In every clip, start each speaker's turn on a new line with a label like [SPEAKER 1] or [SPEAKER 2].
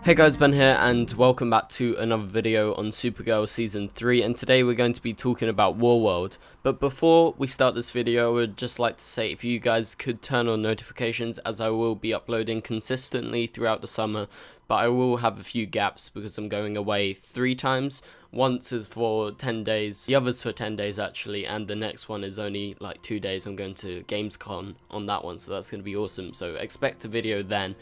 [SPEAKER 1] Hey guys, Ben here and welcome back to another video on Supergirl Season 3, and today we're going to be talking about Warworld. But before we start this video, I would just like to say if you guys could turn on notifications, as I will be uploading consistently throughout the summer, but I will have a few gaps because I'm going away 3 times. Once is for 10 days, the other's for 10 days actually, and the next one is only like 2 days. I'm going to Gamescom on that one, so that's going to be awesome, so expect a video then.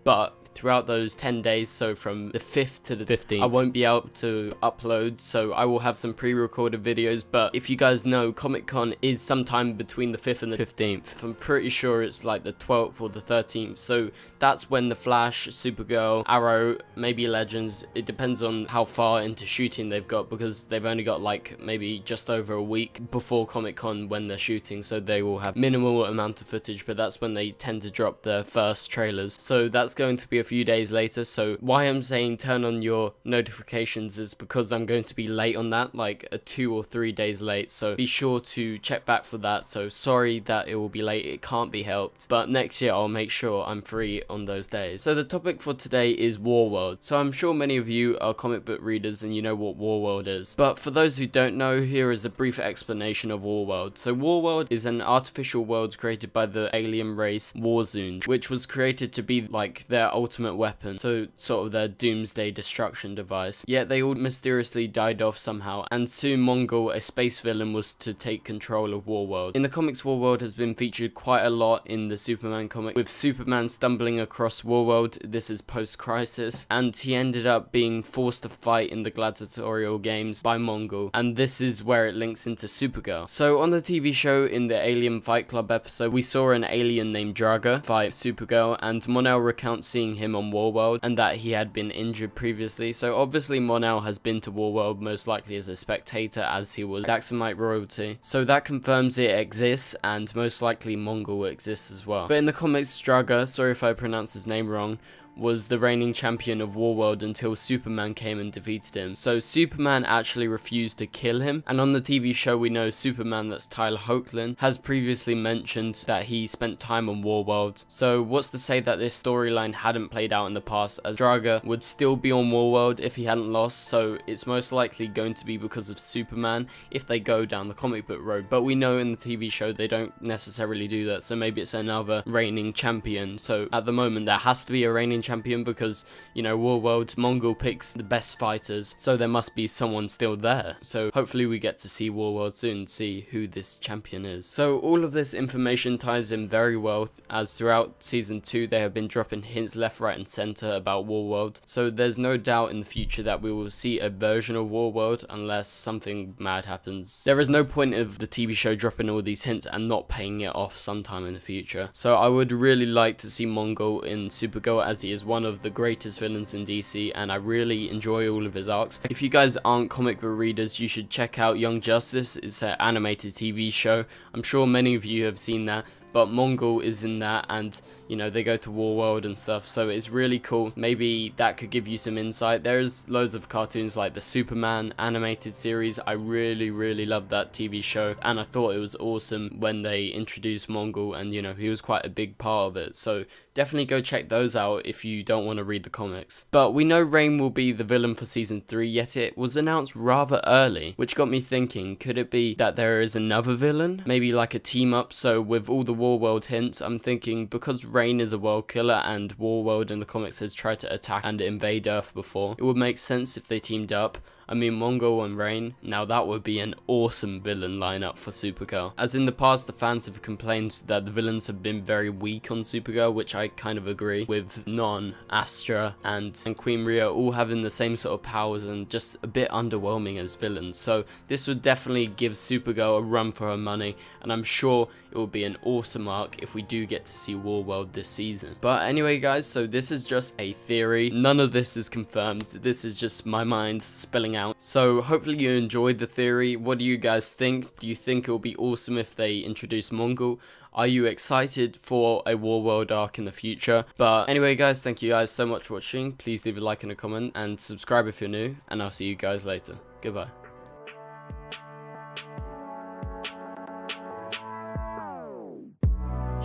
[SPEAKER 1] But throughout those 10 days, so from the 5th to the 15th, I won't be able to upload, so I will have some pre-recorded videos. But if you guys know, Comic-Con is sometime between the 5th and the 15th. I'm pretty sure it's like the 12th or the 13th, so that's when The Flash, Supergirl, Arrow, maybe Legends, it depends on how far into shooting they've got, because they've only got like maybe just over a week before Comic-Con when they're shooting, so they will have minimal amount of footage, but that's when they tend to drop their first trailers. So that's going to be a few days later. So why I'm saying turn on your notifications is because I'm going to be late on that, like 2 or 3 days late, so be sure to check back for that. So sorry that it will be late, it can't be helped, but next year I'll make sure I'm free on those days. So the topic for today is Warworld. So I'm sure many of you are comic book readers and you know what Warworld is, but for those who don't know, here is a brief explanation of Warworld. So Warworld is an artificial world created by the alien race Warzone, which was created to be like their ultimate weapon, so sort of their doomsday destruction device. Yet they all mysteriously died off somehow, and soon Mongul, a space villain, was to take control of Warworld. In the comics, Warworld has been featured quite a lot in the Superman comic, with Superman stumbling across Warworld. This is post-crisis, and he ended up being forced to fight in the gladiatorial games by Mongul, and this is where it links into Supergirl. So on the TV show, in the Alien Fight Club episode, we saw an alien named Draaga fight Supergirl, and Mon-El recounts seeing him on Warworld and that he had been injured previously. So obviously Mon-El has been to Warworld, most likely as a spectator, as he was Daxamite royalty. So that confirms it exists, and most likely Mongul exists as well. But in the comics, Draaga, sorry if I pronounced his name wrong, was the reigning champion of Warworld until Superman came and defeated him. So Superman actually refused to kill him, and on the TV show we know Superman, that's Tyler Hoechlin, has previously mentioned that he spent time on Warworld. So what's to say that this storyline hadn't played out in the past, as Draaga would still be on Warworld if he hadn't lost, so it's most likely going to be because of Superman if they go down the comic book road. But we know in the TV show they don't necessarily do that, so maybe it's another reigning champion. So at the moment there has to be a reigning champion because, you know, Warworld, Mongul picks the best fighters, so there must be someone still there. So hopefully we get to see Warworld soon, see who this champion is. So all of this information ties in very well, as throughout season 2 they have been dropping hints left, right and center about Warworld, so there's no doubt in the future that we will see a version of Warworld unless something mad happens. There is no point of the TV show dropping all these hints and not paying it off sometime in the future. So I would really like to see Mongul in Supergirl, as he is one of the greatest villains in DC and I really enjoy all of his arcs. If you guys aren't comic book readers, you should check out Young Justice. It's an animated TV show. I'm sure many of you have seen that, but Mongul is in that, and you know, they go to Warworld and stuff, so it's really cool. Maybe that could give you some insight. There's loads of cartoons like the Superman animated series. I really love that TV show, and I thought it was awesome when they introduced Mongul, and you know, he was quite a big part of it, so definitely go check those out if you don't want to read the comics. But we know Rain will be the villain for season 3, yet it was announced rather early, which got me thinking, could it be that there is another villain? Maybe like a team up. So with all the Warworld hints, I'm thinking because Rain is a world killer and Warworld in the comics has tried to attack and invade Earth before, it would make sense if they teamed up. I mean, Mongul and Rain, now that would be an awesome villain lineup for Supergirl. As in the past, the fans have complained that the villains have been very weak on Supergirl, which I kind of agree with. Non, Astra, and Queen Rhea all having the same sort of powers and just a bit underwhelming as villains. So this would definitely give Supergirl a run for her money, and I'm sure it will be an awesome arc if we do get to see Warworld this season. But anyway guys, so this is just a theory. None of this is confirmed. This is just my mind spilling out. So hopefully you enjoyed the theory. What do you guys think? Do you think it will be awesome if they introduce Mongul? Are you excited for a Warworld arc in the future? But anyway guys, thank you guys so much for watching. Please leave a like and a comment and subscribe if you're new, and I'll see you guys later. Goodbye.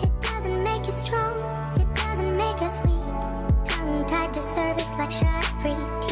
[SPEAKER 2] It doesn't make us strong, it doesn't make us weak. Tongue tied to service like shot free.